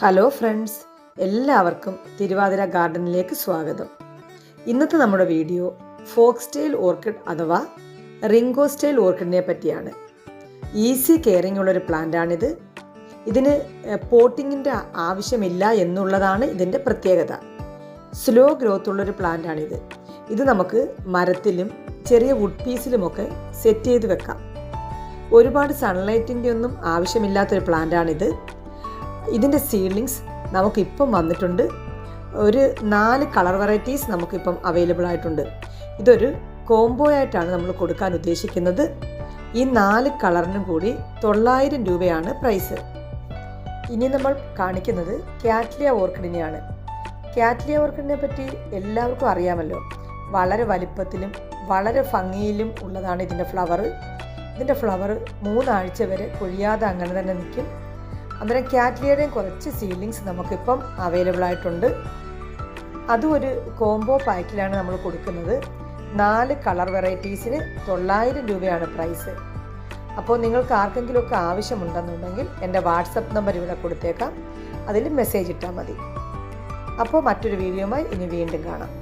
Hello friends, എല്ലാവർക്കും തിരുവാതിര ഗാർഡനിലേക്ക് സ്വാഗതം. ഇന്നത്തെ നമ്മുടെ വീഡിയോ ഫോക്സ് ടെയിൽ ഓർക്കിഡ് അഥവാ റിംഗോ സ്റ്റൈൽ ഓർക്കിഡിനെ പറ്റിയാണ്. ഈസി കെയറിംഗ് ഉള്ളൊരു പ്ലാന്റാണിത്. ഇതിന് പോട്ടിങ്ങിൻ്റെ ആവശ്യമില്ല എന്നുള്ളതാണ് ഇതിൻ്റെ പ്രത്യേകത. സ്ലോ ഗ്രോത്ത് ഉള്ളൊരു പ്ലാന്റാണിത്. ഇത് നമുക്ക് മരത്തിലും ചെറിയ വുഡ് പീസിലുമൊക്കെ സെറ്റ് ചെയ്ത് വെക്കാം. ഒരുപാട് സൺലൈറ്റിൻ്റെ ഒന്നും ആവശ്യമില്ലാത്തൊരു പ്ലാന്റാണിത്. ഇതിൻ്റെ സീഡ്ലിങ്സ് നമുക്കിപ്പം വന്നിട്ടുണ്ട്. ഒരു 4 കളർ വെറൈറ്റീസ് നമുക്കിപ്പം അവൈലബിൾ ആയിട്ടുണ്ട്. ഇതൊരു കോംബോ ആയിട്ടാണ് നമ്മൾ കൊടുക്കാൻ ഉദ്ദേശിക്കുന്നത്. ഈ 4 കളറിനും കൂടി 900 രൂപയാണ് പ്രൈസ്. ഇനി നമ്മൾ കാണിക്കുന്നത് കാറ്റ്ലിയ ഓർക്കിഡിനെയാണ്. കാറ്റ്ലിയ ഓർക്കിഡിനെ പറ്റി എല്ലാവർക്കും അറിയാമല്ലോ. വളരെ വലിപ്പത്തിലും വളരെ ഭംഗിയിലും ഉള്ളതാണ് ഇതിൻ്റെ ഫ്ലവർ. ഇതിൻ്റെ ഫ്ലവർ 3 ആഴ്ച വരെ കൊഴിയാതെ അങ്ങനെ തന്നെ നിൽക്കും. അന്നേരം കാറ്റ്ലിയയുടെയും കുറച്ച് സീഡ്ലിങ്സ് നമുക്കിപ്പം അവൈലബിൾ ആയിട്ടുണ്ട്. അതും ഒരു കോംബോ പാക്കിലാണ് നമ്മൾ കൊടുക്കുന്നത്. 4 കളർ വെറൈറ്റീസിന് 900 രൂപയാണ് പ്രൈസ്. അപ്പോൾ നിങ്ങൾക്ക് ആർക്കെങ്കിലുമൊക്കെ ആവശ്യമുണ്ടെന്നുണ്ടെങ്കിൽ എൻ്റെ വാട്സപ്പ് നമ്പർ ഇവിടെ കൊടുത്തേക്കാം. അതിൽ മെസ്സേജ് ഇട്ടാൽ മതി. അപ്പോൾ മറ്റൊരു വീഡിയോയുമായി ഇനി വീണ്ടും കാണാം.